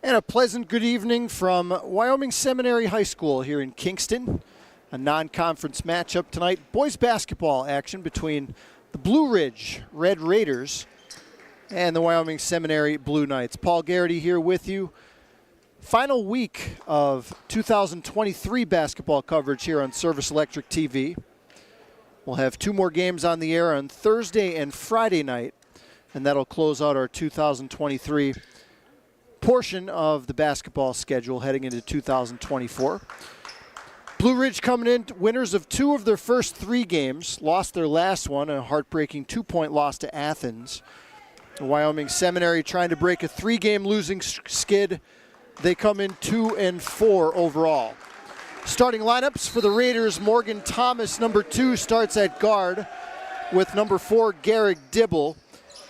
And a pleasant good evening from Wyoming Seminary High School here in Kingston. A non-conference matchup tonight. Boys basketball action between the Blue Ridge Red Raiders and the Wyoming Seminary Blue Knights. Paul Garrity here with you. Final week of 2023 basketball coverage here on Service Electric TV. We'll have two more games on the air on Thursday and Friday night, and that'll close out our 2023 portion of the basketball schedule heading into 2024. Blue Ridge coming in winners of two of their first three games, lost their last one, a heartbreaking 2-point loss to Athens. The Wyoming Seminary trying to break a three-game losing skid. They come in 2-4 overall. Starting lineups for the Raiders, Morgan Thomas, number 2, starts at guard with number 4, Garrick Dibble.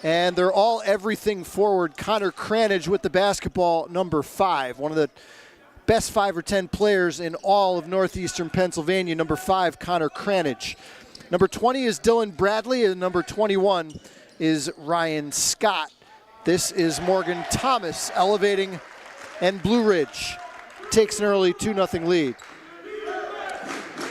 And they're all everything forward. Connor Cranage with the basketball, number 5. One of the best 5 or 10 players in all of northeastern Pennsylvania, number 5, Connor Cranage. Number 20 is Dylan Bradley, and number 21 is Ryan Scott. This is Morgan Thomas elevating, and Blue Ridge takes an early 2-0 lead.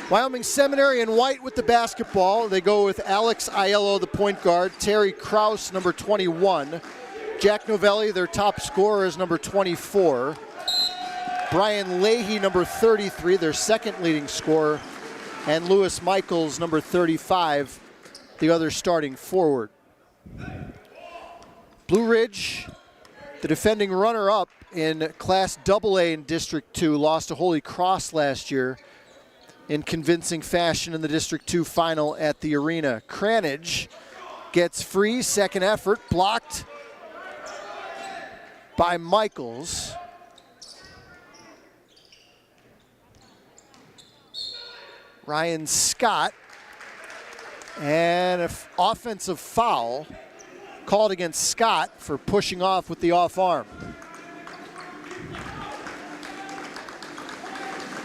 Wyoming Seminary in white with the basketball. They go with Alex Aiello, the point guard. Terry Kraus, number 21. Jack Novelli, their top scorer, is number 24. Brian Leahy, number 33, their second leading scorer. And Lewis Michaels, number 35, the other starting forward. Blue Ridge, the defending runner-up in Class AA in District 2, lost to Holy Cross last year in convincing fashion in the District 2 final at the arena. Cranage gets free, second effort, blocked by Michaels. Ryan Scott, and an offensive foul called against Scott for pushing off with the off arm.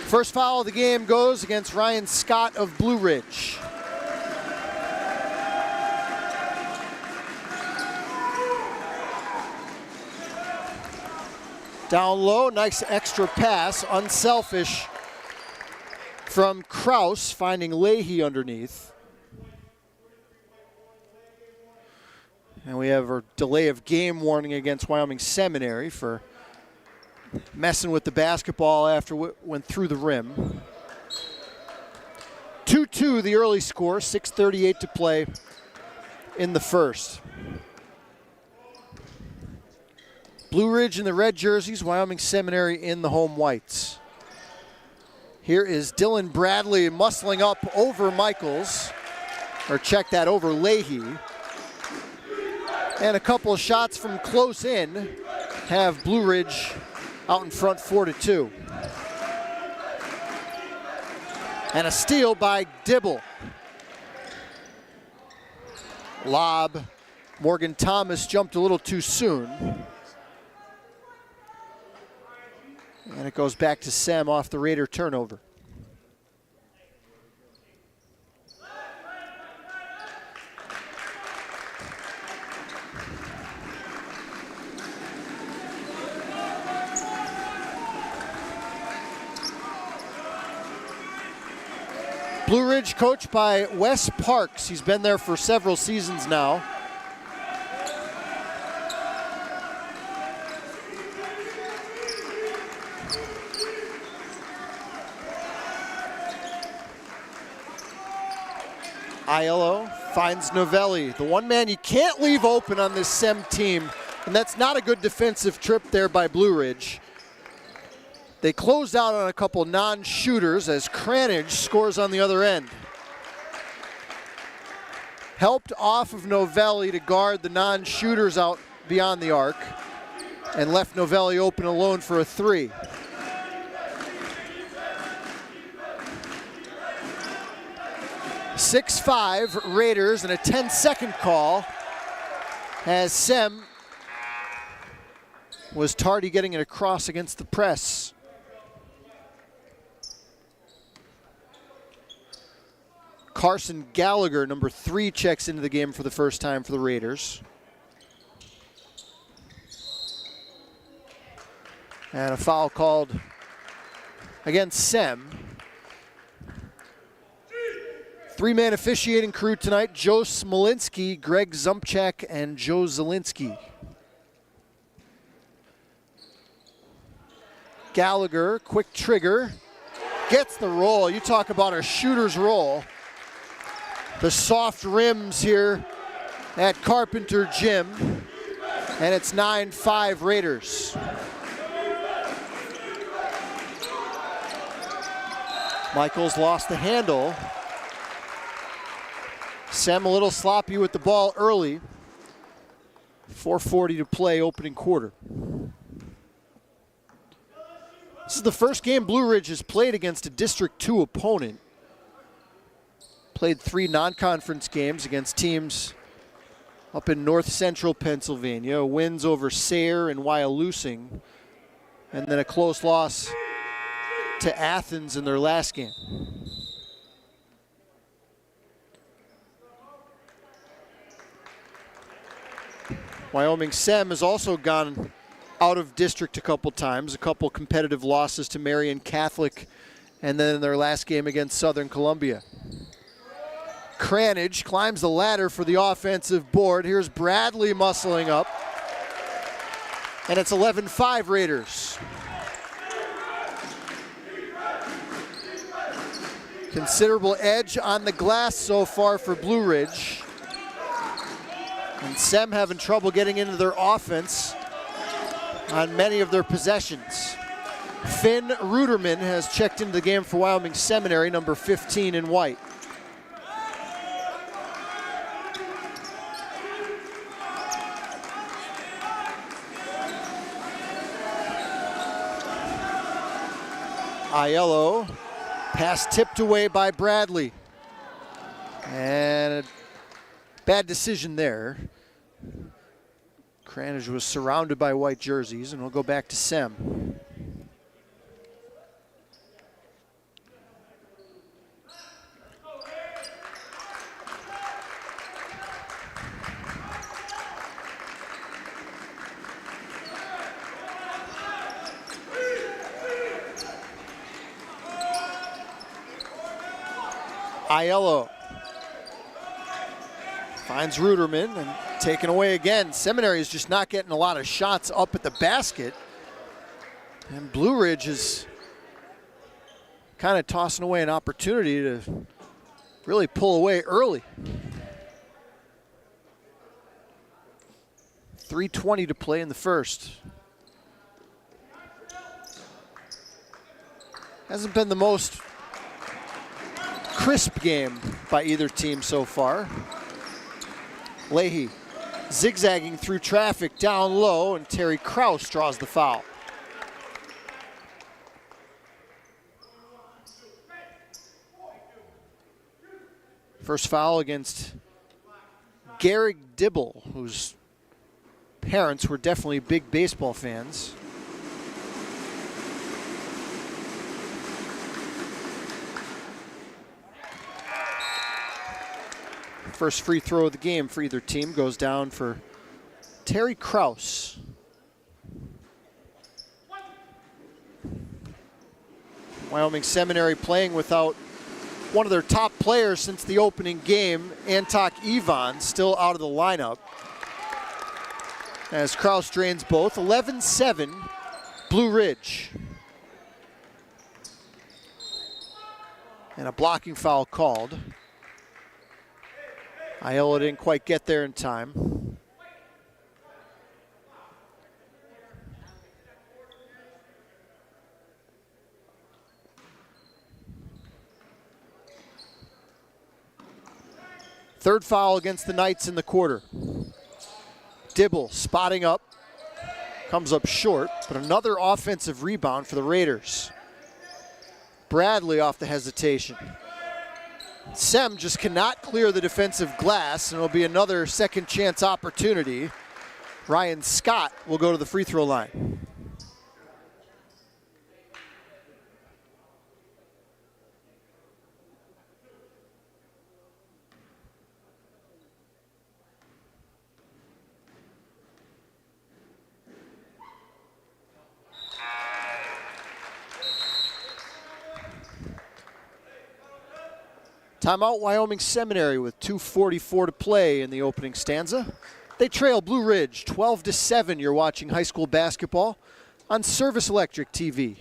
First foul of the game goes against Ryan Scott of Blue Ridge. Down low, nice extra pass, unselfish from Kraus, finding Leahy underneath. And we have a delay of game warning against Wyoming Seminary for messing with the basketball after it went through the rim. 2-2 the early score, 6:38 to play in the first. Blue Ridge in the red jerseys, Wyoming Seminary in the home whites. Here is Dylan Bradley muscling up over Michaels, or check that, over Leahy. And a couple of shots from close in have Blue Ridge out in front 4-2. And a steal by Dibble. Lob. Morgan Thomas jumped a little too soon. And it goes back to Sem off the Raider turnover. Blue Ridge coached by Wes Parks. He's been there for several seasons now. Aiello finds Novelli, the one man you can't leave open on this Sem team, and that's not a good defensive trip there by Blue Ridge. They closed out on a couple non-shooters as Cranage scores on the other end. Helped off of Novelli to guard the non-shooters out beyond the arc and left Novelli open alone for a 3. (6-5) Raiders, and a 10-second call as Sem was tardy getting it across against the press. Carson Gallagher, number 3, checks into the game for the first time for the Raiders. And a foul called against Sem. Three-man officiating crew tonight: Joe Smolinski, Greg Zumpchak, and Joe Zielinski. Gallagher, quick trigger, gets the roll. You talk about a shooter's roll. The soft rims here at Carpenter Gym, and it's 9-5 Raiders. Michaels lost the handle. Sem a little sloppy with the ball early. 4:40 to play, opening quarter. This is the first game Blue Ridge has played against a District 2 opponent. Played 3 non-conference games against teams up in north central Pennsylvania. Wins over Sayre and Wyalusing, and then a close loss to Athens in their last game. Wyoming Sem has also gone out of district a couple times, a couple competitive losses to Marion Catholic, and then in their last game against Southern Columbia. Cranage climbs the ladder for the offensive board. Here's Bradley muscling up, and it's 11-5 Raiders. Considerable edge on the glass so far for Blue Ridge. And Sem having trouble getting into their offense on many of their possessions. Finn Ruderman has checked into the game for Wyoming Seminary, number 15 in white. Aiello, pass tipped away by Bradley. And a bad decision there. Cranage was surrounded by white jerseys, and we'll go back to Sem. Aiello finds Ruderman and taken away again. Seminary is just not getting a lot of shots up at the basket. And Blue Ridge is kind of tossing away an opportunity to really pull away early. 3:20 to play in the first. Hasn't been the most crisp game by either team so far. Leahy zigzagging through traffic down low, and Terry Kraus draws the foul. First foul against Garrick Dibble, whose parents were definitely big baseball fans. First free throw of the game for either team goes down for Terry Kraus. Wyoming Seminary playing without one of their top players since the opening game, Antok Ivan, still out of the lineup. As Kraus drains both. 11-7, Blue Ridge. And a blocking foul called. Aiello didn't quite get there in time. Third foul against the Knights in the quarter. Dibble spotting up, comes up short, but another offensive rebound for the Raiders. Bradley off the hesitation. Sem just cannot clear the defensive glass, and it'll be another second chance opportunity. Ryan Scott will go to the free throw line. Timeout, Wyoming Seminary with 2:44 to play in the opening stanza. They trail Blue Ridge 12-7. You're watching high school basketball on Service Electric TV.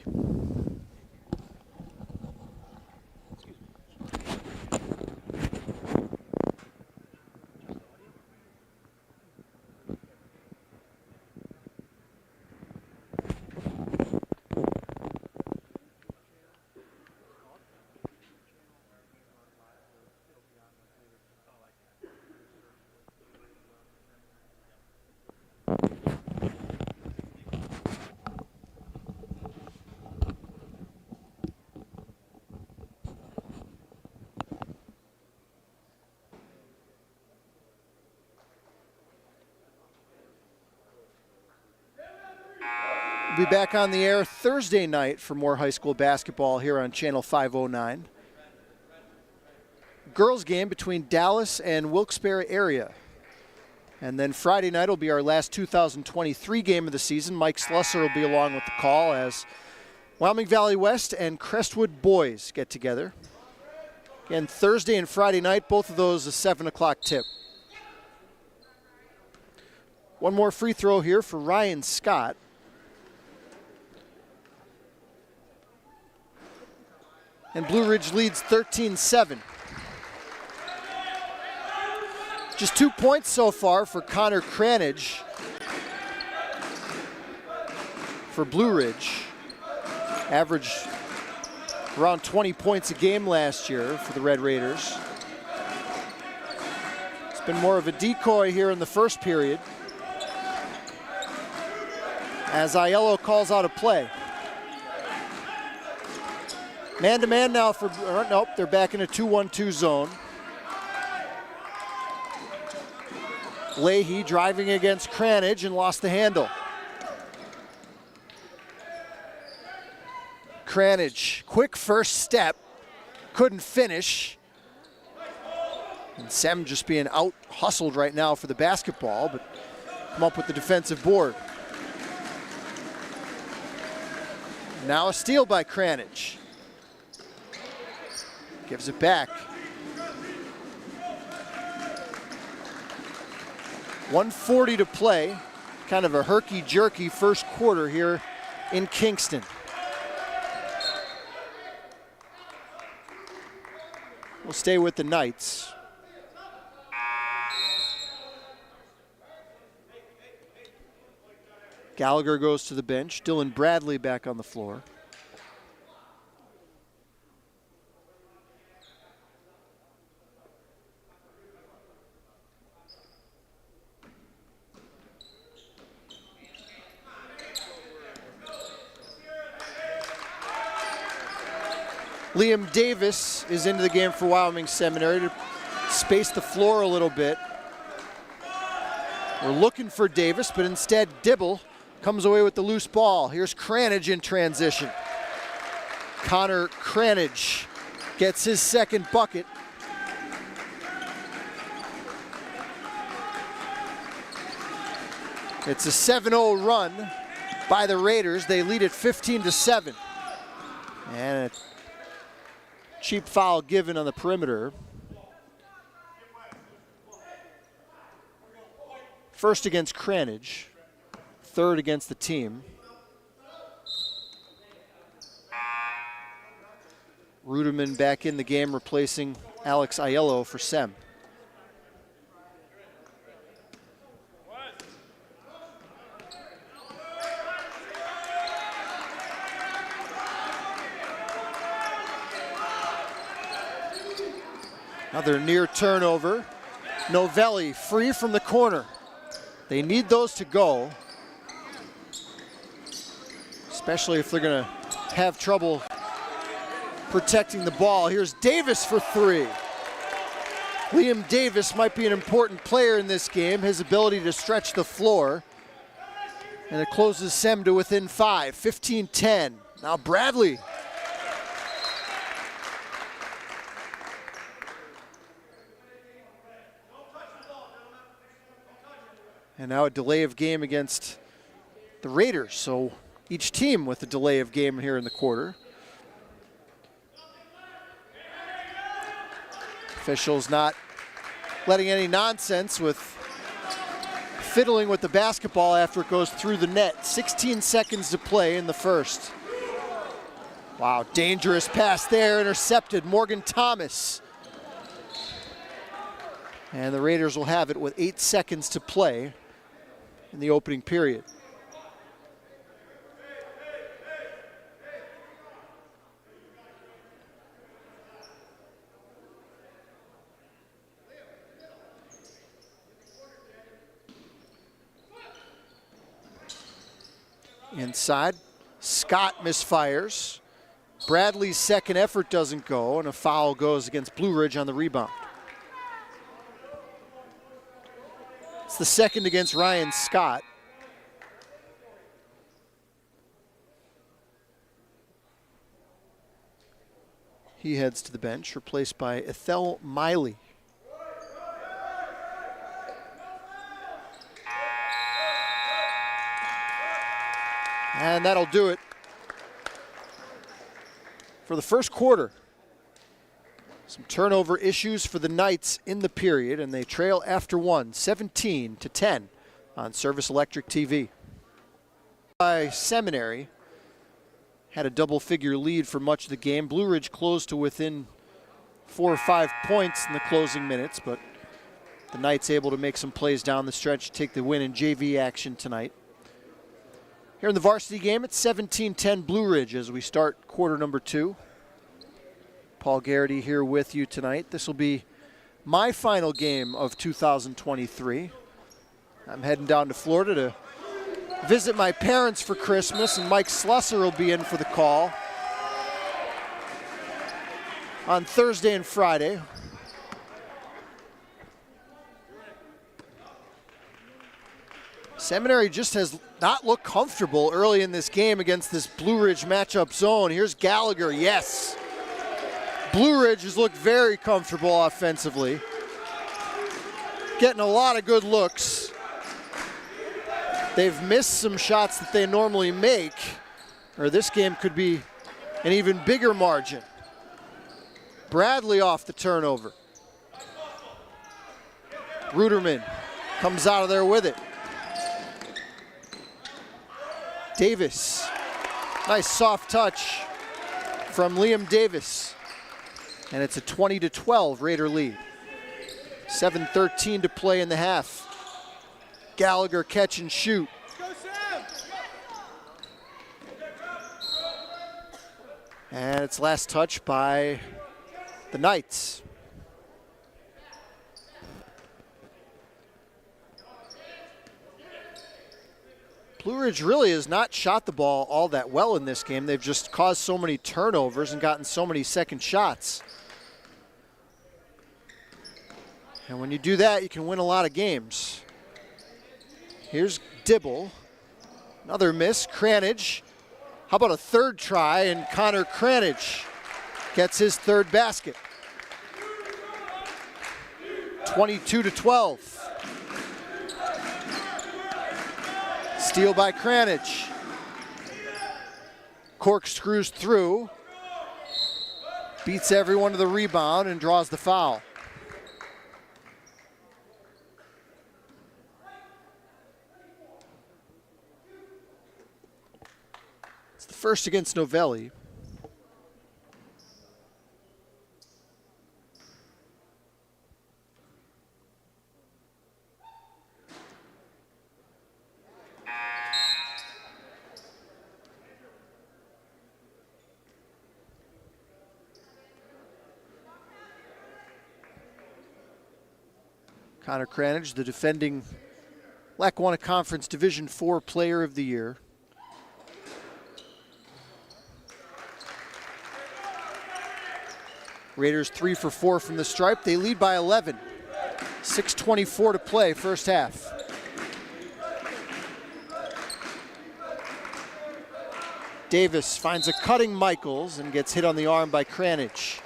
We'll be back on the air Thursday night for more high school basketball here on Channel 509. Girls game between Dallas and Wilkes-Barre area. And then Friday night will be our last 2023 game of the season. Mike Slusser will be along with the call as Wyoming Valley West and Crestwood boys get together. Again, Thursday and Friday night, both of those a 7 o'clock tip. One more free throw here for Ryan Scott. And Blue Ridge leads 13-7. Just 2 points so far for Connor Cranage for Blue Ridge. Averaged around 20 points a game last year for the Red Raiders. It's been more of a decoy here in the first period as Aiello calls out a play. Man-to-man now for, nope, they're back in a 2-1-2 zone. Leahy driving against Cranage and lost the handle. Cranage, quick first step, couldn't finish. And Sem just being out-hustled right now for the basketball, but come up with the defensive board. Now a steal by Cranage. Gives it back. 1:40 to play. Kind of a herky-jerky first quarter here in Kingston. We'll stay with the Knights. Gallagher goes to the bench. Dylan Bradley back on the floor. Liam Davis is into the game for Wyoming Seminary to space the floor a little bit. We're looking for Davis, but instead Dibble comes away with the loose ball. Here's Cranage in transition. Connor Cranage gets his second bucket. It's a 7-0 run by the Raiders. They lead it 15-7. And a cheap foul given on the perimeter. First against Cranage, third against the team. Ruderman back in the game, replacing Alex Aiello for Sem. Another near turnover. Novelli free from the corner. They need those to go, especially if they're going to have trouble protecting the ball. Here's Davis for three. Liam Davis might be an important player in this game, his ability to stretch the floor. And it closes Sem to within 5, 15-10. Now Bradley. And now a delay of game against the Raiders. So each team with a delay of game here in the quarter. Officials not letting any nonsense with fiddling with the basketball after it goes through the net. 16 seconds to play in the first. Wow, dangerous pass there, intercepted. Morgan Thomas. And the Raiders will have it with 8 seconds to play in the opening period. Inside, Scott misfires. Bradley's second effort doesn't go, and a foul goes against Blue Ridge on the rebound. It's the second against Ryan Scott. He heads to the bench, replaced by Ethel Miley. And that'll do it for the first quarter. Some turnover issues for the Knights in the period, and they trail after one, 17-10 on Service Electric TV. Seminary had a double-figure lead for much of the game. Blue Ridge closed to within 4 or 5 points in the closing minutes, but the Knights able to make some plays down the stretch to take the win in JV action tonight. Here in the varsity game, it's 17-10 Blue Ridge as we start quarter number 2. Paul Garrity here with you tonight. This will be my final game of 2023. I'm heading down to Florida to visit my parents for Christmas, and Mike Slusser will be in for the call on Thursday and Friday. Seminary just has not looked comfortable early in this game against this Blue Ridge matchup zone. Here's Gallagher, yes. Blue Ridge has looked very comfortable offensively. Getting a lot of good looks. They've missed some shots that they normally make, or this game could be an even bigger margin. Bradley off the turnover. Ruderman comes out of there with it. Davis, nice soft touch from Liam Davis. And it's a 20-12 Raider lead. 7:13 to play in the half. Gallagher catch and shoot. And it's last touch by the Knights. Blue Ridge really has not shot the ball all that well in this game. They've just caused so many turnovers and gotten so many second shots. And when you do that, you can win a lot of games. Here's Dibble. Another miss. Cranage. How about a third try? And Connor Cranage gets his third basket. 22-12. Steal by Cranage. Corkscrews through. Beats everyone to the rebound and draws the foul. It's the first against Novelli. Connor Cranage, the defending Lackawanna Conference Division IV Player of the Year. Raiders 3 for 4 from the stripe. They lead by 11. 6:24 to play, first half. Davis finds a cutting Michaels and gets hit on the arm by Cranage.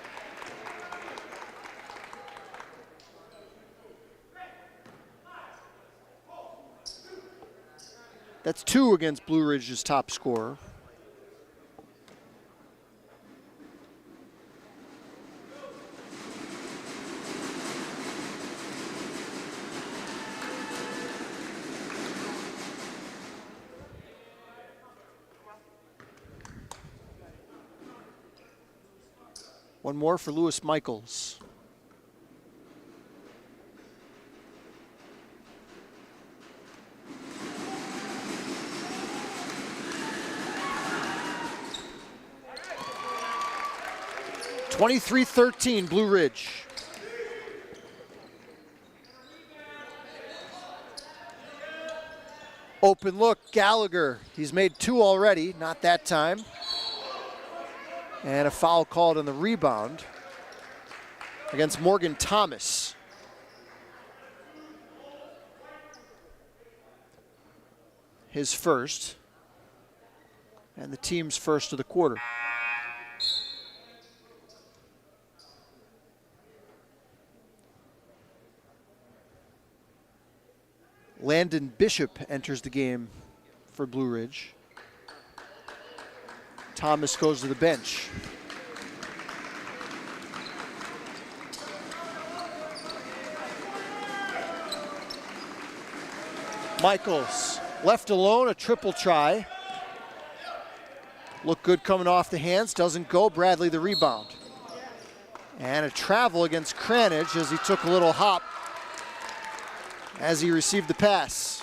That's 2 against Blue Ridge's top scorer. One more for Lewis Michaels. (23-13) Blue Ridge. Open look, Gallagher. He's made 2 already, not that time. And a foul called on the rebound against Morgan Thomas. His first, and the team's first of the quarter. Landon Bishop enters the game for Blue Ridge. Thomas goes to the bench. Michaels left alone, a triple try. Looked good coming off the hands, doesn't go. Bradley the rebound. And a travel against Cranage as he took a little hop as he received the pass.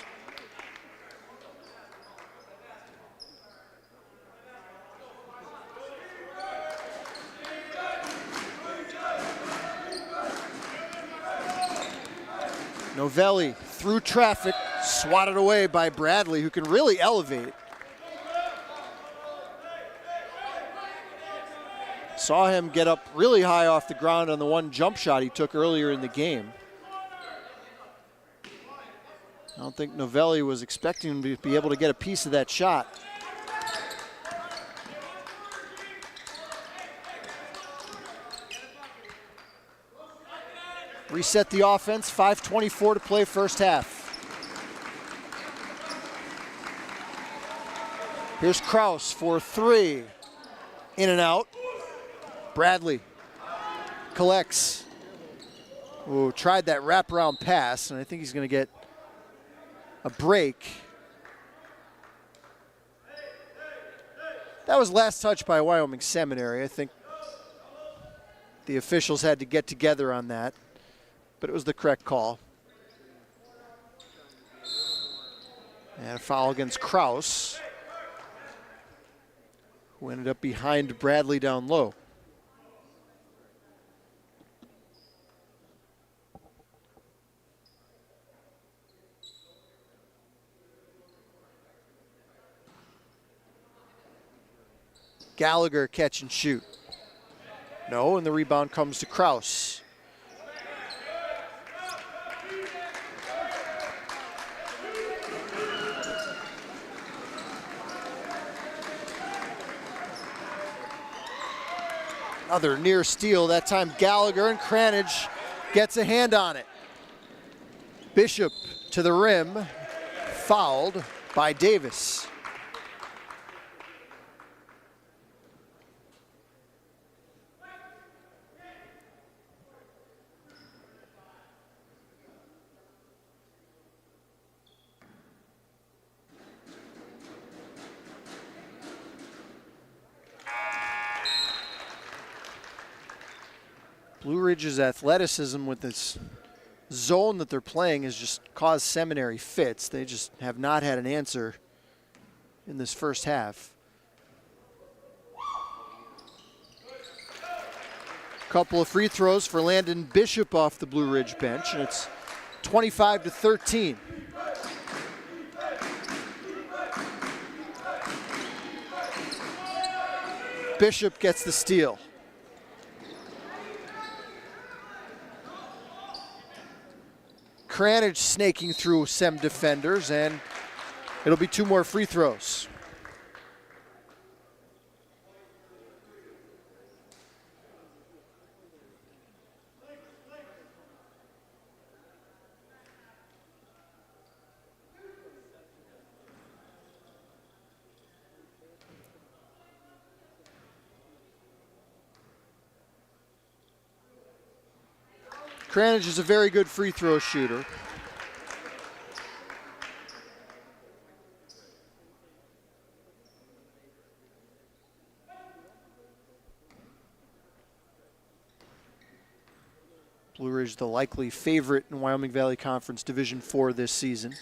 Novelli through traffic, swatted away by Bradley, who can really elevate. Saw him get up really high off the ground on the one jump shot he took earlier in the game. I don't think Novelli was expecting him to be able to get a piece of that shot. Reset the offense, 5:24 to play first half. Here's Kraus for 3. In and out. Bradley collects. Ooh, tried that wraparound pass, and I think he's going to get a break. That was last touch by Wyoming Seminary. I think the officials had to get together on that, but it was the correct call. And a foul against Kraus, who ended up behind Bradley down low. Gallagher catch and shoot. No, and the rebound comes to Kraus. Another near steal, that time Gallagher, and Cranage gets a hand on it. Bishop to the rim, fouled by Davis. Blue Ridge's athleticism with this zone that they're playing has just caused Seminary fits. They just have not had an answer in this first half. Couple of free throws for Landon Bishop off the Blue Ridge bench, and it's 25-13. Bishop gets the steal. Cranage snaking through Sem defenders, and it'll be 2 more free throws. Cranage is a very good free throw shooter. Blue Ridge the likely favorite in Wyoming Valley Conference Division IV this season.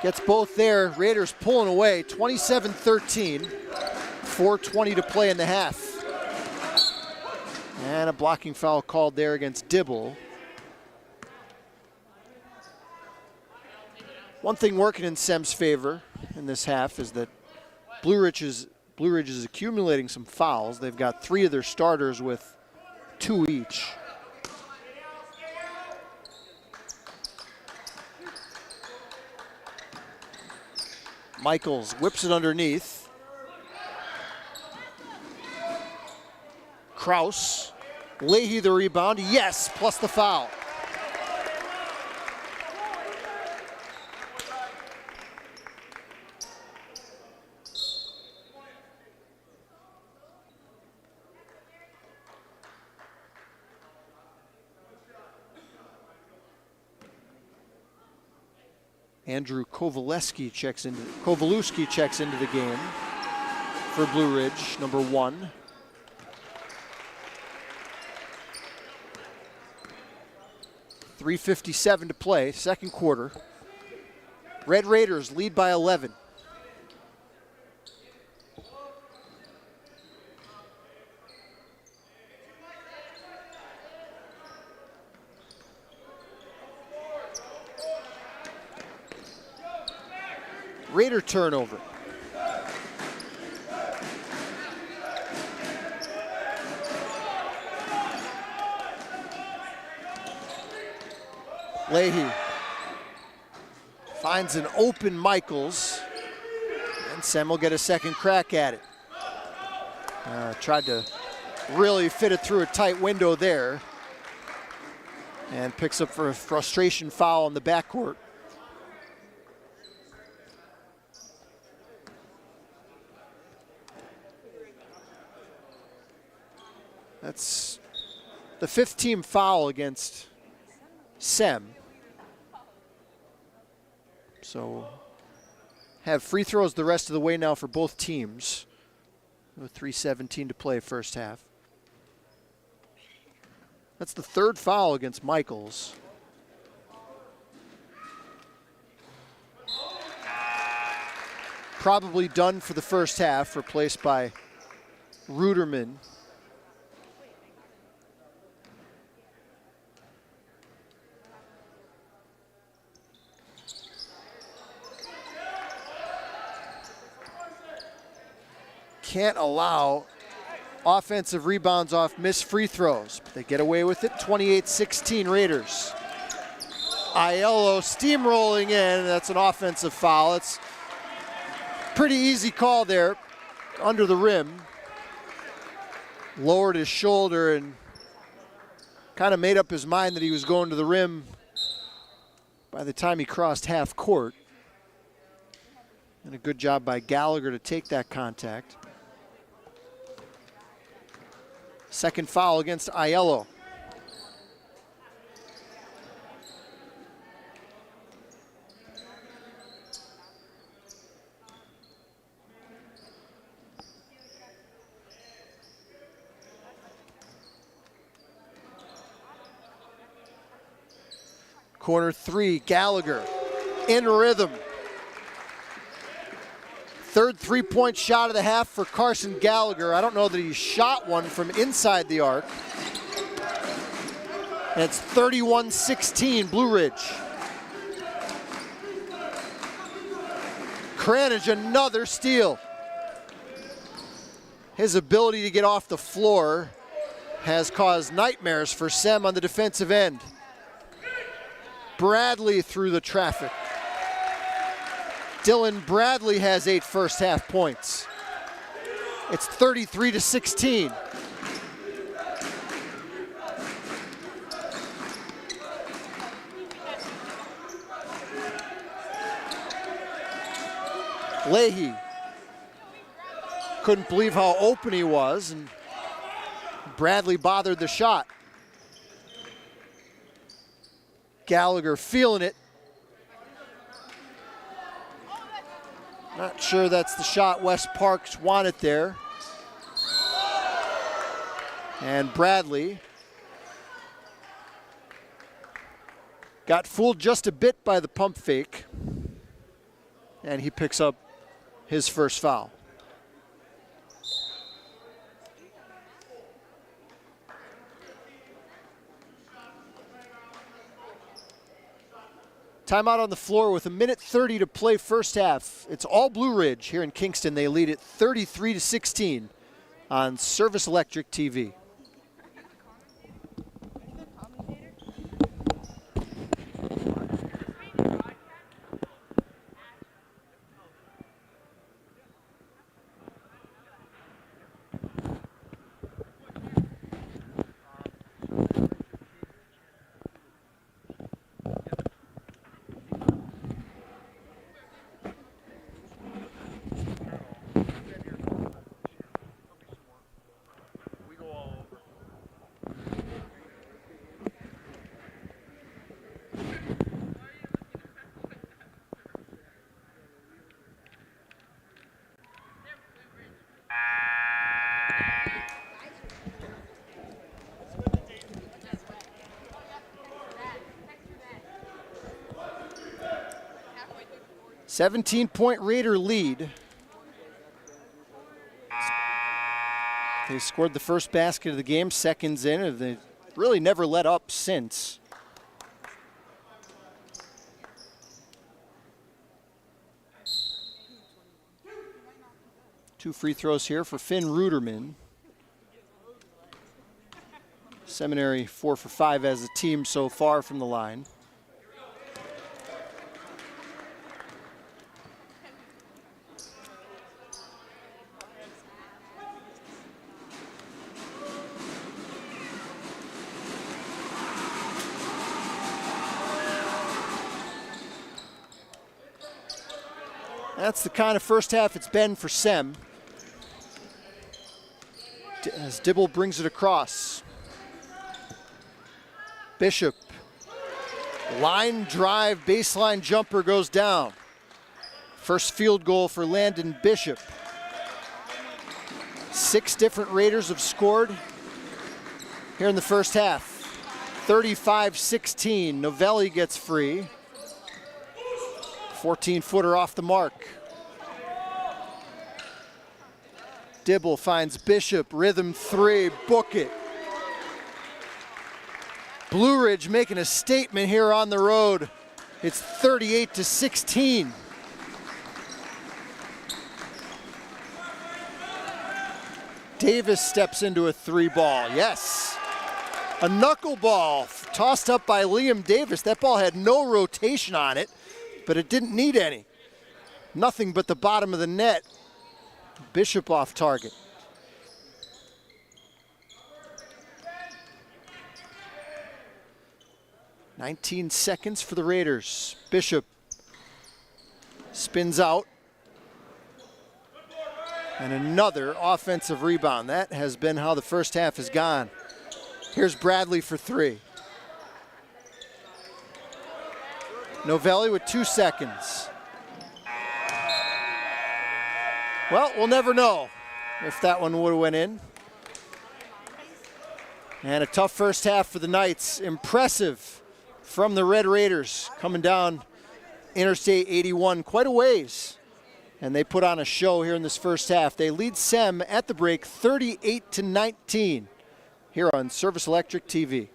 Gets both there. Raiders pulling away, 27-13. 4:20 to play in the half. And a blocking foul called there against Dibble. One thing working in Sem's favor in this half is that Blue Ridge is accumulating some fouls. They've got 3 of their starters with 2 each. Michaels whips it underneath. Kraus, Leahy the rebound, yes, plus the foul. Andrew Kovalewski checks into the game for Blue Ridge, number 1. .357 to play, second quarter. Red Raiders lead by 11. Raider turnover. Leahy finds an open Michaels, and Sem will get a second crack at it. Tried to really fit it through a tight window there, and picks up for a frustration foul in the backcourt. That's the 5th team foul against Sem. So have free throws the rest of the way now for both teams. With 3:17 to play first half. That's the 3rd foul against Michaels. Probably done for the first half, replaced by Ruderman. Can't allow offensive rebounds off missed free throws. They get away with it, 28-16 Raiders. Aiello steamrolling in, that's an offensive foul. It's pretty easy call there, under the rim. Lowered his shoulder and kind of made up his mind that he was going to the rim by the time he crossed half court. And a good job by Gallagher to take that contact. Second foul against Aiello. Corner 3, Gallagher in rhythm. 3rd three-point shot of the half for Carson Gallagher. I don't know that he shot one from inside the arc. And it's 31-16 Blue Ridge. Cranage, another steal. His ability to get off the floor has caused nightmares for Sem on the defensive end. Bradley through the traffic. Dylan Bradley has 8 first half points. It's 33-16. Leahy couldn't believe how open he was, and Bradley bothered the shot. Gallagher feeling it. Not sure that's the shot West Parks wanted there. And Bradley got fooled just a bit by the pump fake, and he picks up his first foul. Timeout on the floor with 1:30 to play first half. It's all Blue Ridge here in Kingston. They lead it 33-16 on Service Electric TV. "17-point Raider lead." They scored the first basket of the game, seconds in, and they really never let up since. Two free throws here for Finn Ruderman. Seminary 4 for 5 as a team so far from the line. That's the kind of first half it's been for Sem. As Dibble brings it across. Bishop. Line drive, baseline jumper goes down. First field goal for Landon Bishop. 6 different Raiders have scored here in the first half. 35-16, Novelli gets free. 14-footer off the mark. Dibble finds Bishop, rhythm 3, book it. Blue Ridge making a statement here on the road. It's 38-16. Davis steps into a 3-ball, yes. A knuckleball tossed up by Liam Davis. That ball had no rotation on it, but it didn't need any. Nothing but the bottom of the net. Bishop off target. "19 seconds for the Raiders. Bishop spins out. And another offensive rebound. That has been how the first half has gone. Here's Bradley for 3. Novelli with 2 seconds. Well, we'll never know if that one would have went in. And a tough first half for the Knights. Impressive from the Red Raiders, coming down Interstate 81 quite a ways. And they put on a show here in this first half. They lead Sem at the break 38-19 here on Service Electric TV.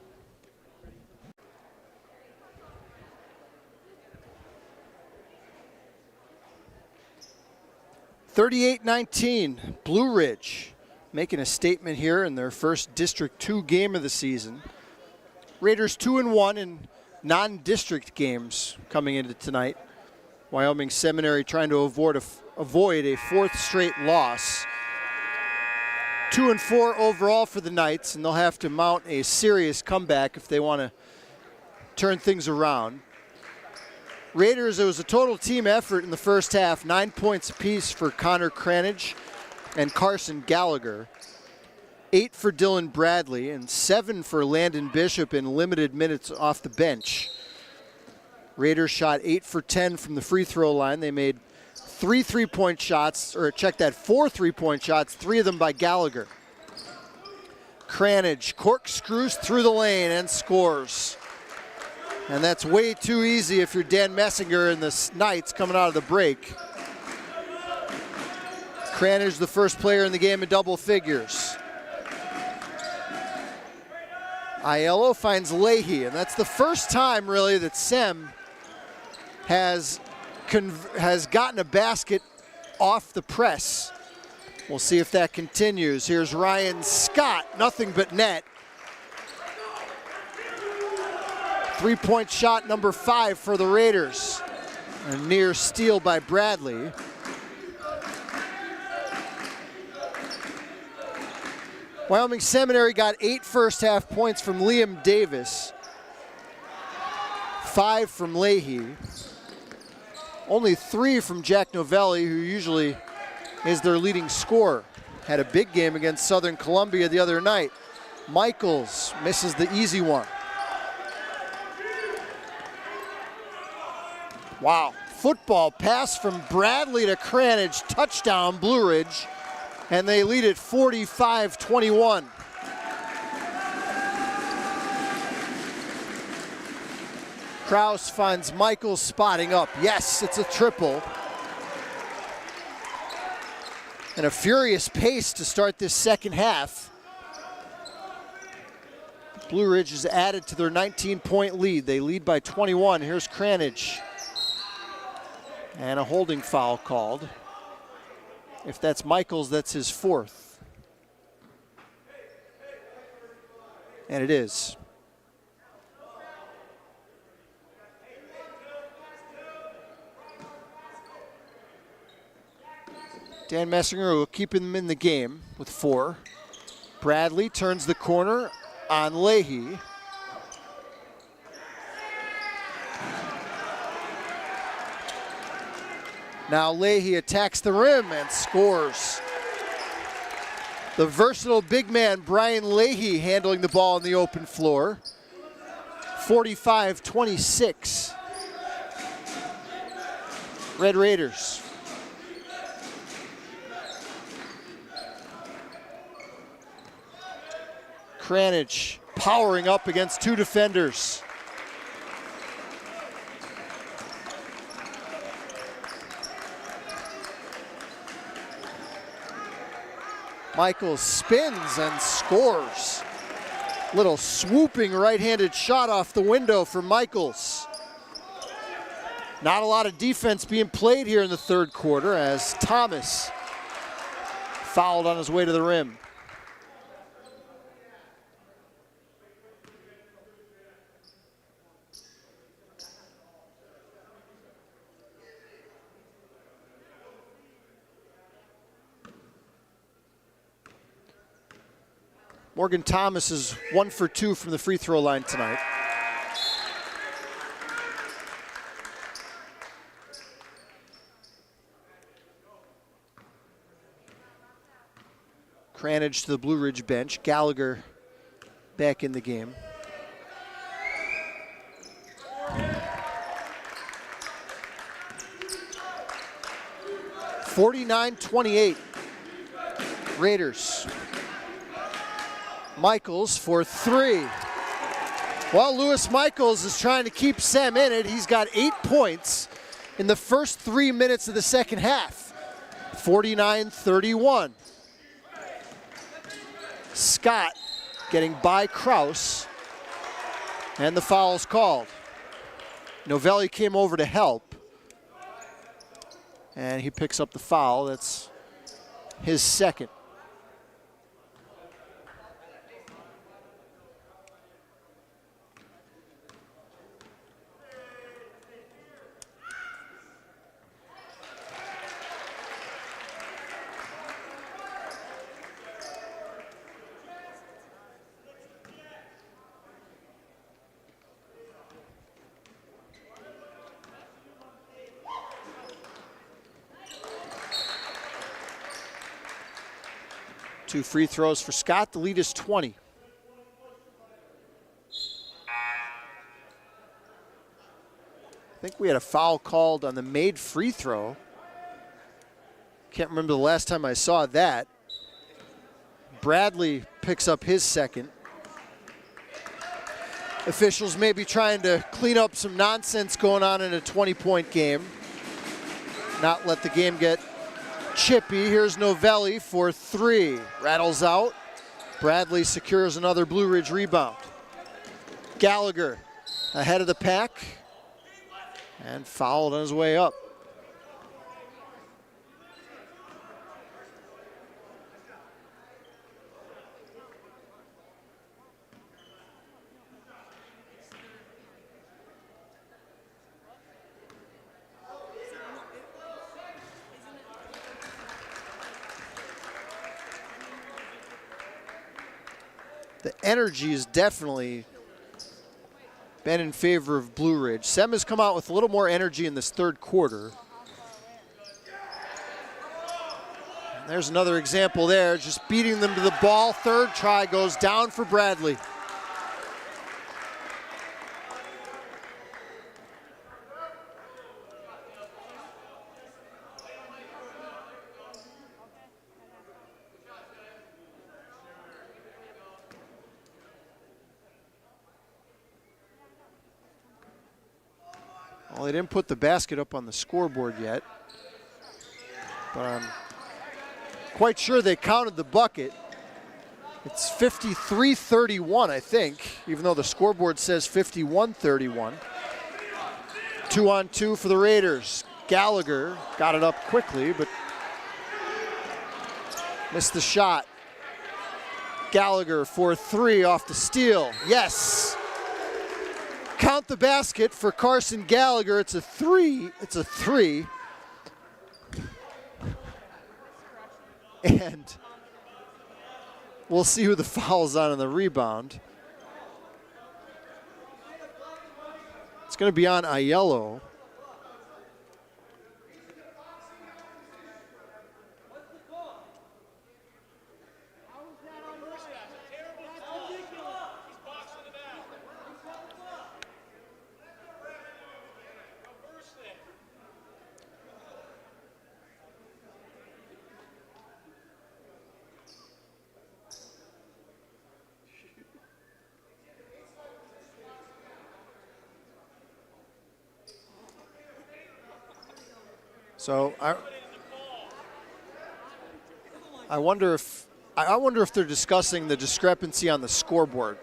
38-19, Blue Ridge making a statement here in their first District 2 game of the season. Raiders 2-1 in non-district games coming into tonight. Wyoming Seminary trying to avoid a 4th straight loss. 2-4 overall for the Knights, and they'll have to mount a serious comeback if they want to turn things around. Raiders, it was a total team effort in the first half. 9 points apiece for Connor Cranage and Carson Gallagher. 8 for Dylan Bradley and 7 for Landon Bishop in limited minutes off the bench. Raiders shot 8 for 10 from the free throw line. They made 3 3-point shots, or check that, 4 3-point shots, 3 of them by Gallagher. Cranage corkscrews through the lane and scores. And that's way too easy if you're Dan Messinger and the Knights coming out of the break. Cranage, the first player in the game in double figures. Aiello finds Leahy, and that's the first time really that Sem has gotten a basket off the press. We'll see if that continues. Here's Ryan Scott, nothing but net. 3-point shot number 5 for the Raiders. A near steal by Bradley. Wyoming Seminary got 8 first half points from Liam Davis, 5 from Leahy, only 3 from Jack Novelli, who usually is their leading scorer. Had a big game against Southern Columbia the other night. Michaels misses the easy one. Wow, football pass from Bradley to Cranage, touchdown Blue Ridge. And they lead at 45-21. Kraus finds Michaels spotting up. Yes, it's a triple. And a furious pace to start this second half. Blue Ridge is added to their 19-point lead. They lead by 21. Here's Cranage. And a holding foul called. If that's Michaels, that's his 4th. And it is. Dan Messinger will keep him in the game with 4. Bradley turns the corner on Leahy. Now Leahy attacks the rim and scores. The versatile big man, Brian Leahy, handling the ball on the open floor. 45-26. Red Raiders. Cranage powering up against 2 defenders. Michaels spins and scores. Little swooping right-handed shot off the window for Michaels. Not a lot of defense being played here in the third quarter as Thomas fouled on his way to the rim. Morgan Thomas is 1 for 2 from the free throw line tonight. Cranage to the Blue Ridge bench. Gallagher back in the game. (49-28) Raiders. Michaels for 3. Well, Lewis Michaels is trying to keep Sem in it. He's got 8 points in the first 3 minutes of the second half. 49-31. Scott getting by Kraus, and the foul's called. Novelli came over to help, and he picks up the foul. That's his 2nd. Two free throws for Scott. The lead is 20. I think we had a foul called on the made free throw. Can't remember the last time I saw that. Bradley picks up his second. Officials may be trying to clean up some nonsense going on in a 20-point game. Not let the game get chippy. Here's Novelli for three. Rattles out. Bradley secures another Blue Ridge rebound. Gallagher ahead of the pack and fouled on his way up. The energy has definitely been in favor of Blue Ridge. Sem has come out with a little more energy in this third quarter. And there's another example there, just beating them to the ball. Third try goes down for Bradley. Well, they didn't put the basket up on the scoreboard yet, but I'm quite sure they counted the bucket. It's 53-31, I think, even though the scoreboard says 51-31. 2-on-2 for the Raiders. Gallagher got it up quickly, but missed the shot. Gallagher for three off the steal. Yes! Count the basket for Carson Gallagher. It's a three. It's a three. And we'll see who the foul's on the rebound. It's going to be on Aiello. So I wonder if they're discussing the discrepancy on the scoreboard.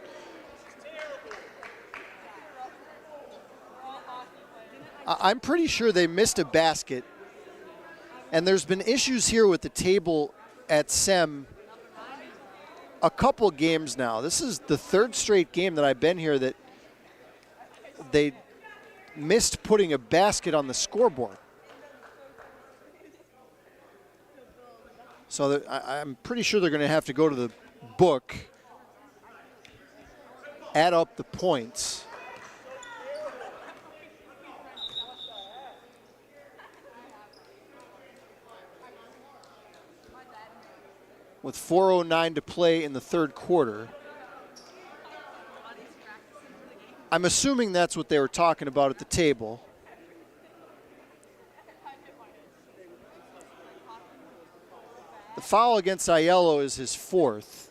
I'm pretty sure they missed a basket, and there's been issues here with the table at Sem a couple games now. This is the third straight game that I've been here that they missed putting a basket on the scoreboard. So I'm pretty sure they're going to have to go to the book, add up the points. With 4:09 to play in the third quarter. I'm assuming that's what they were talking about at the table. The foul against Aiello is his fourth.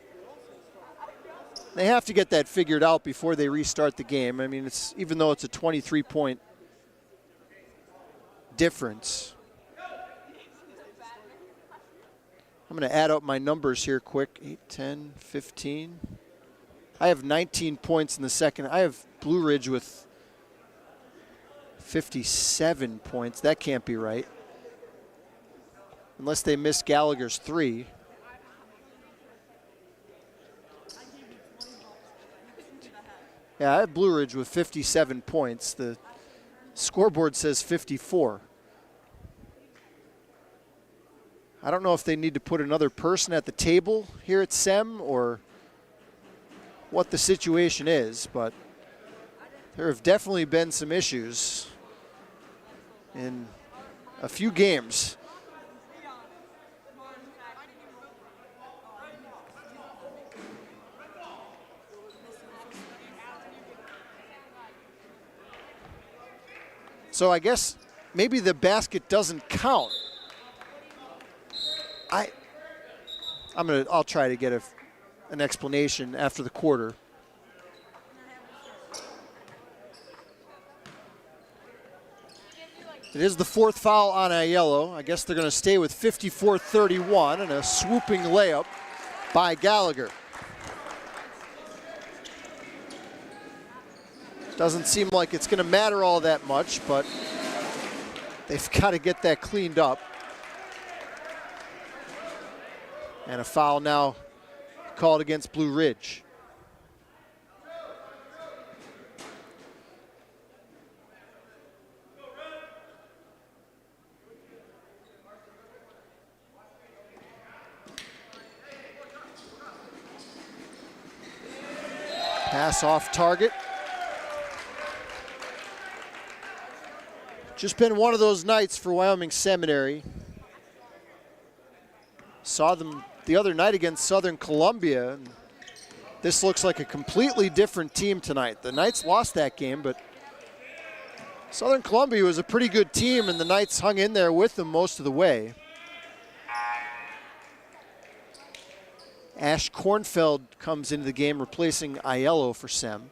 They have to get that figured out before they restart the game. I mean, it's even though it's a 23-point difference. I'm going to add up my numbers here quick. 8, 10, 15. I have 19 points in the second. I have Blue Ridge with 57 points. That can't be right. Unless they miss Gallagher's three. Yeah, I have Blue Ridge with 57 points. The scoreboard says 54. I don't know if they need to put another person at the table here at Sem or what the situation is, but there have definitely been some issues in a few games. So I guess maybe the basket doesn't count. I'll try to get a an explanation after the quarter. It is the fourth foul on Aiello. I guess they're going to stay with 54-31 and a swooping layup by Gallagher. Doesn't seem like it's going to matter all that much, but they've got to get that cleaned up. And a foul now called against Blue Ridge. Pass off target. Just been one of those nights for Wyoming Seminary. Saw them the other night against Southern Columbia. And this looks like a completely different team tonight. The Knights lost that game, but Southern Columbia was a pretty good team, and the Knights hung in there with them most of the way. Ash Kornfeld comes into the game replacing Aiello for Sem.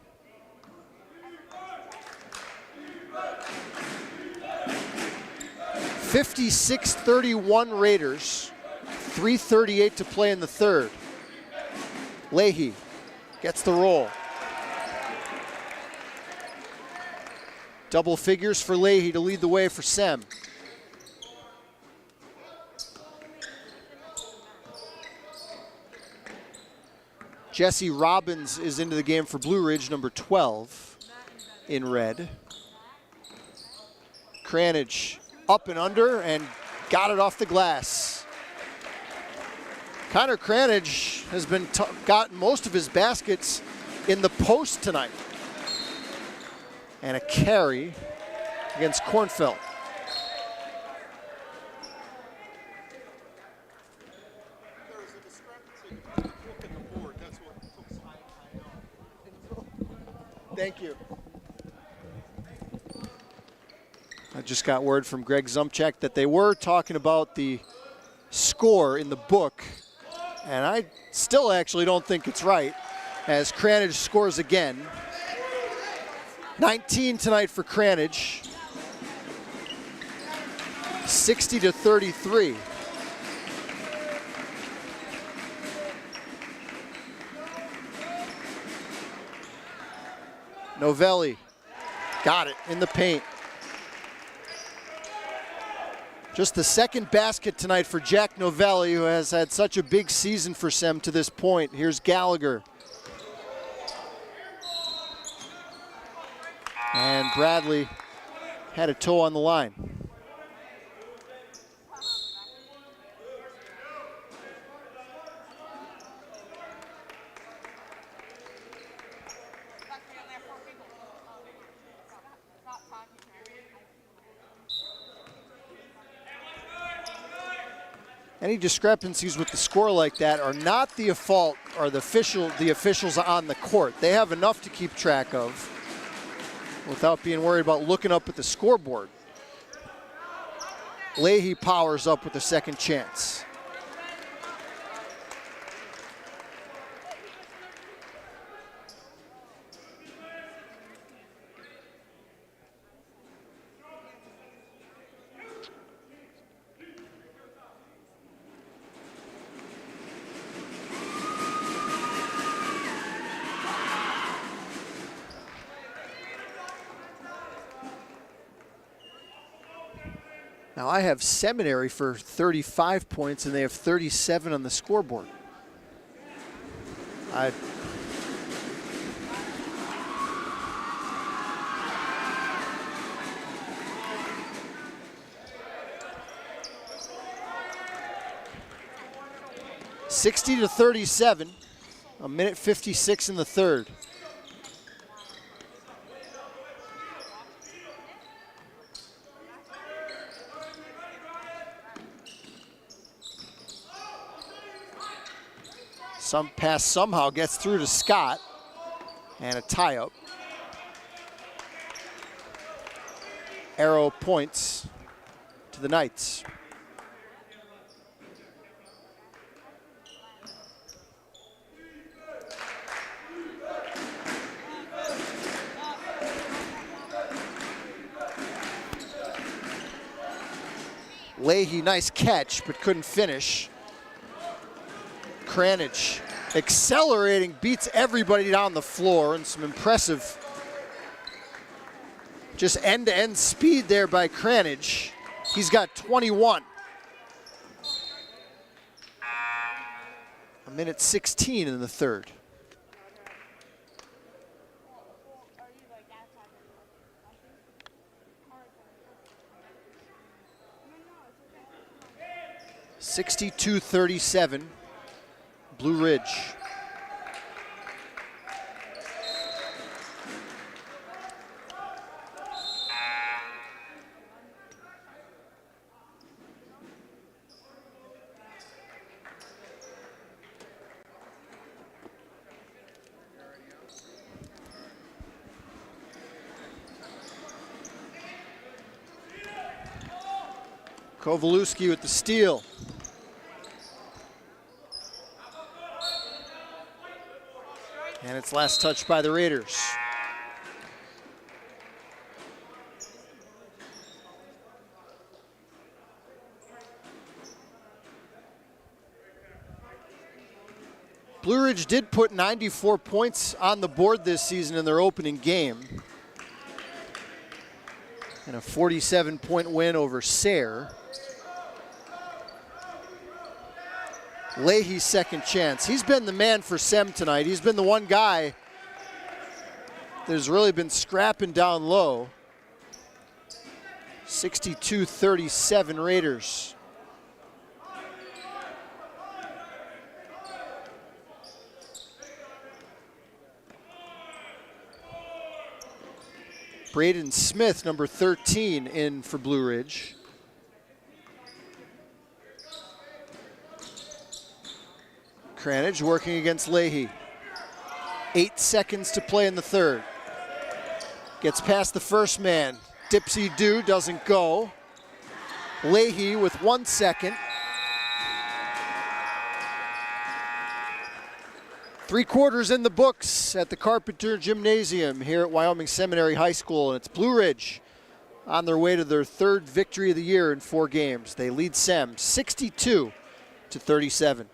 (56-31) Raiders. 3:38 to play in the third. Leahy gets the roll. Double figures for Leahy to lead the way for Sem. Jesse Robbins is into the game for Blue Ridge, number 12 in red. Cranage up and under and got it off the glass. Connor Cranage has been gotten most of his baskets in the post tonight. And a carry against Kornfeld. Thank you. I just got word from Greg Zumchak that they were talking about the score in the book, and I still actually don't think it's right, as Cranage scores again. 19 tonight for Cranage. 60-33. Novelli got it in the paint. Just the second basket tonight for Jack Novelli, who has had such a big season for Sem to this point. Here's Gallagher. And Bradley had a toe on the line. Any discrepancies with the score like that are not the fault or the officials on the court. They have enough to keep track of without being worried about looking up at the scoreboard. Leahy powers up with a second chance. Now I have Seminary for 35 points and they have 37 on the scoreboard. (60-37), a minute 56 in the third. Some pass somehow gets through to Scott, and a tie-up. Arrow points to the Knights. Leahy, nice catch, but couldn't finish. Cranage accelerating, beats everybody down the floor, and some impressive just end-to-end speed there by Cranage. He's got 21. A minute 16 in the third. (62-37), Blue Ridge. Kowalewski with the steal. And it's last touch by the Raiders. Blue Ridge did put 94 points on the board this season in their opening game. And a 47-point win over Sayre. Leahy's second chance. He's been the man for Sem tonight. He's been the one guy that has really been scrapping down low. 62-37 Raiders. Braden Smith, number 13, in for Blue Ridge. Cranage working against Leahy. 8 seconds to play in the third. Gets past the first man. Dipsy-do doesn't go. Leahy with 1 second. 3/4 in the books at the Carpenter Gymnasium here at Wyoming Seminary High School, and it's Blue Ridge on their way to their third victory of the year in 4 games. They lead Sem 62-37.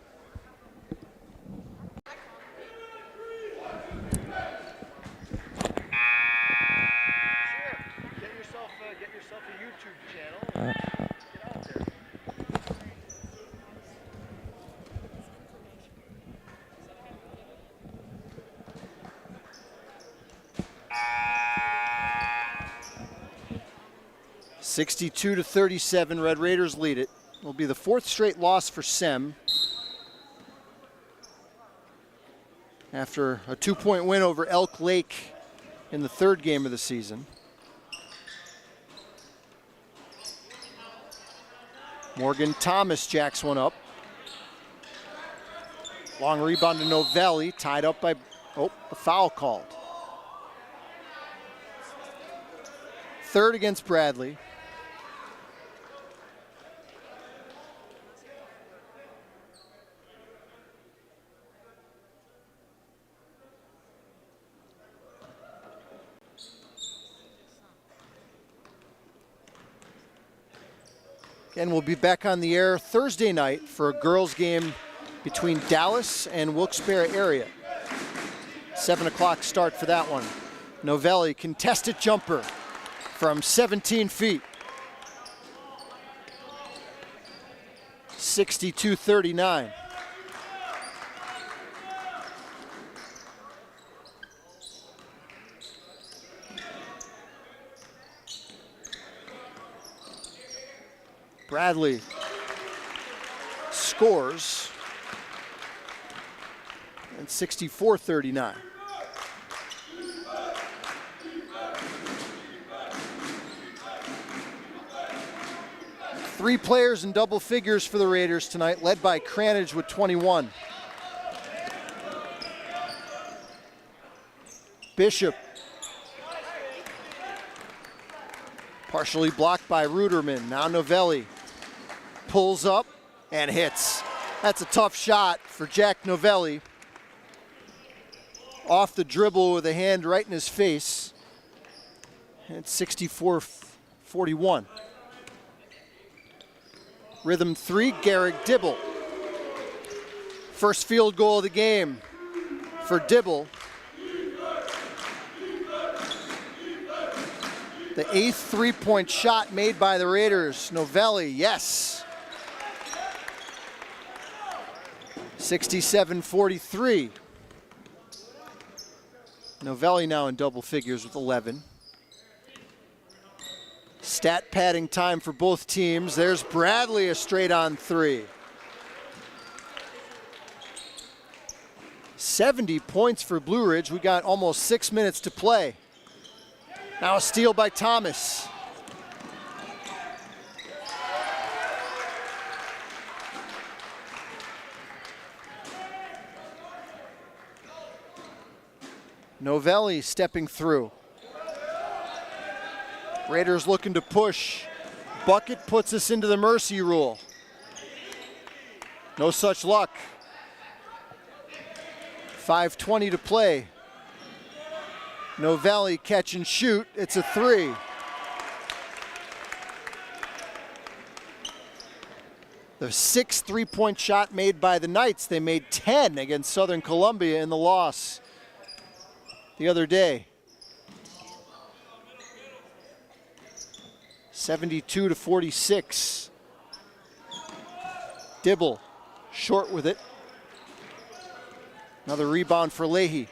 Get yourself a YouTube channel. Get out there. 62-37, Red Raiders lead it. Will be the 4th straight loss for Sem after a 2-point win over Elk Lake in the 3rd game of the season. Morgan Thomas jacks one up. Long rebound to Novelli, tied up by, a foul called. 3rd against Bradley. And we'll be back on the air Thursday night for a girls' game between Dallas and Wilkes-Barre area. 7 o'clock start for that one. Novelli, contested jumper from 17 feet. 62-39. Bradley scores, and 64-39. Three players in double figures for the Raiders tonight, led by Cranage with 21. Bishop, partially blocked by Ruderman. Now Novelli pulls up and hits. That's a tough shot for Jack Novelli. Off the dribble with a hand right in his face. And it's 64-41. Rhythm 3, Garrick Dibble. First field goal of the game for Dibble. The 8th three-point shot made by the Raiders. Novelli, yes. 67-43. Novelli now in double figures with 11. Stat padding time for both teams. There's Bradley, a straight on 3. 70 points for Blue Ridge. We got almost 6 minutes to play. Now a steal by Thomas. Novelli stepping through. Raiders looking to push. Bucket puts us into the mercy rule. No such luck. 5:20 to play. Novelli catch and shoot. It's a 3. The 6th three-point shot made by the Knights. They made 10 against Southern Columbia in the loss the other day. 72-46. Dibble short with it. Another rebound for Leahy.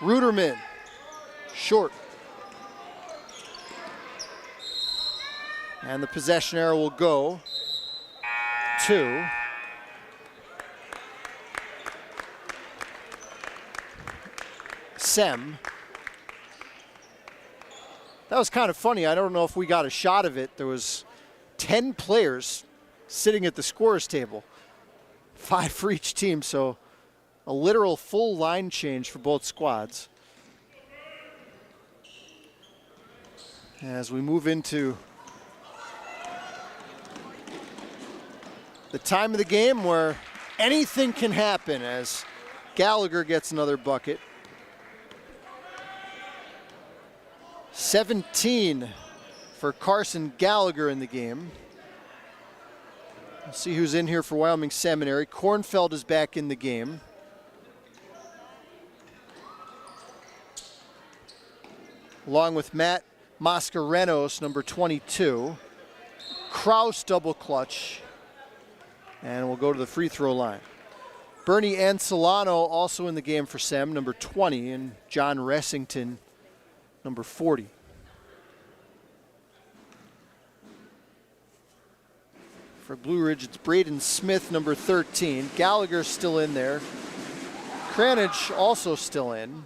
Ruderman, short. And the possession arrow will go to Sem. That was kind of funny. I don't know if we got a shot of it. There was 10 players sitting at the scorer's table, 5 for each team, so a literal full line change for both squads. As we move into the time of the game where anything can happen, as Gallagher gets another bucket. 17 for Carson Gallagher in the game. We'll see who's in here for Wyoming Seminary. Kornfeld is back in the game. Along with Matt Mascarenos, number 22. Kraus double clutch. And we'll go to the free throw line. Bernie Ancelano also in the game for Sem, number 20, and John Ressington, number 40. For Blue Ridge, it's Braden Smith, number 13. Gallagher's still in there. Cranage also still in.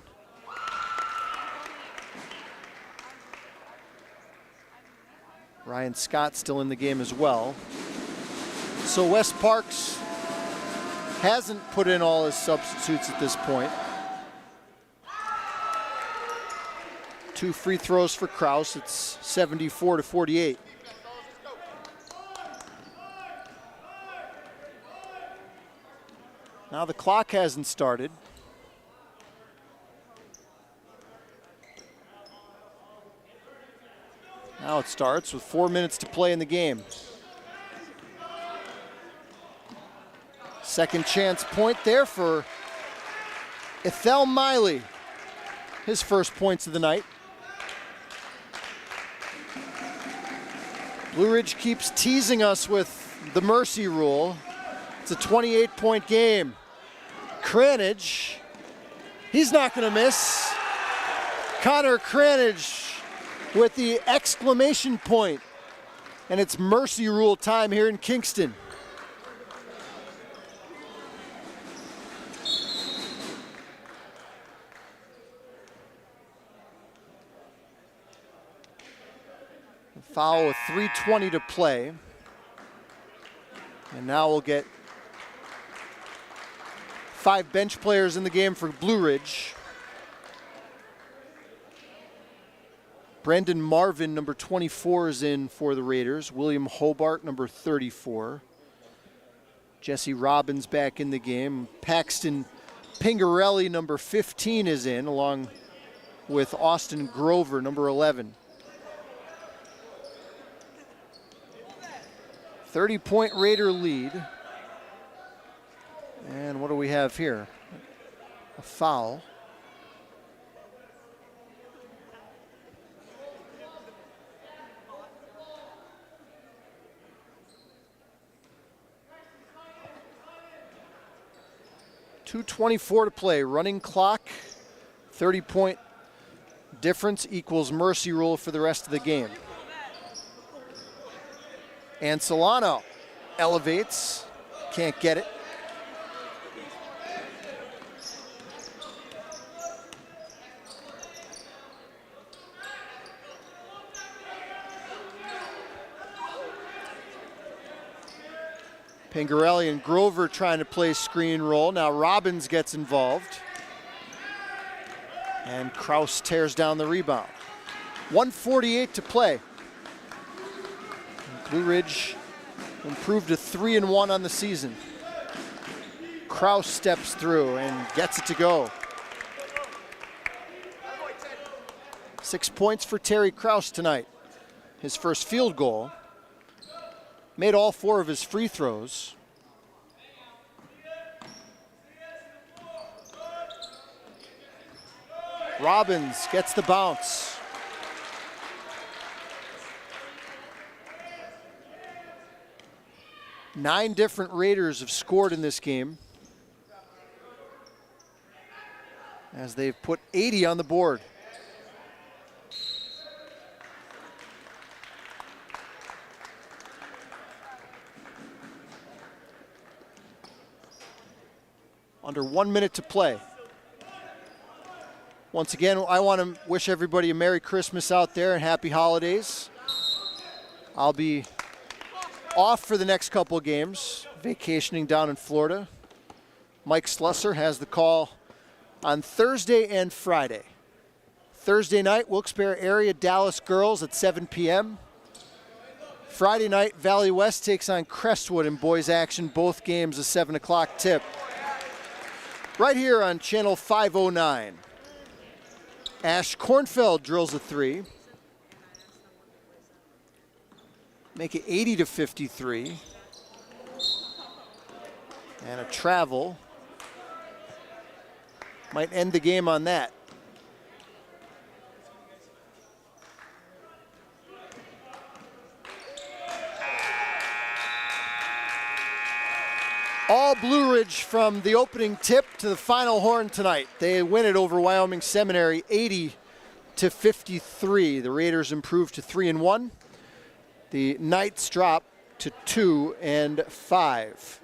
Ryan Scott still in the game as well. So Wes Parks hasn't put in all his substitutes at this point. 2 free throws for Kraus. It's 74-48. Now the clock hasn't started. Now it starts with 4 minutes to play in the game. Second chance point there for Ethel Miley. His first points of the night. Blue Ridge keeps teasing us with the mercy rule. It's a 28-point game. Cranage, he's not going to miss. Connor Cranage with the exclamation point. And it's mercy rule time here in Kingston. Foul with 3:20 to play. And now we'll get 5 bench players in the game for Blue Ridge. Brendan Marvin, number 24, is in for the Raiders. William Hobart, number 34. Jesse Robbins back in the game. Paxton Pingarelli, number 15, is in, along with Austin Grover, number 11. 30-point Raider lead. And what do we have here? A foul. .224 to play, running clock, 30-point difference equals mercy rule for the rest of the game. And Solano elevates, can't get it. Pingarelli and Grover trying to play screen roll. Now Robbins gets involved. And Kraus tears down the rebound. 1:48 to play. Blue Ridge improved to 3-1 on the season. Kraus steps through and gets it to go. 6 points for Terry Kraus tonight. His first field goal. Made all 4 of his free throws. Robbins gets the bounce. Nine different Raiders have scored in this game, as they've put 80 on the board. Under 1 minute to play. Once again, I want to wish everybody a Merry Christmas out there and Happy Holidays. I'll be off for the next couple of games, vacationing down in Florida. Mike Slusser has the call on Thursday and Friday. Thursday night, Wilkes-Barre area Dallas girls at 7 p.m. Friday night, Valley West takes on Crestwood in boys action. Both games a 7 o'clock tip. Right here on channel 509. Ash Kornfeld drills a 3. Make it 80-53. And a travel. Might end the game on that. All Blue Ridge from the opening tip to the final horn tonight. They win it over Wyoming Seminary 80-53. The Raiders improve to 3-1. The Knights drop to 2-5.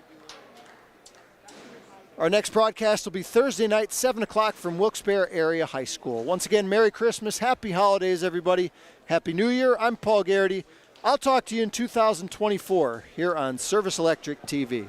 Our next broadcast will be Thursday night, 7 o'clock from Wilkes-Barre Area High School. Once again, Merry Christmas, Happy Holidays, everybody. Happy New Year. I'm Paul Garrity. I'll talk to you in 2024 here on Service Electric TV.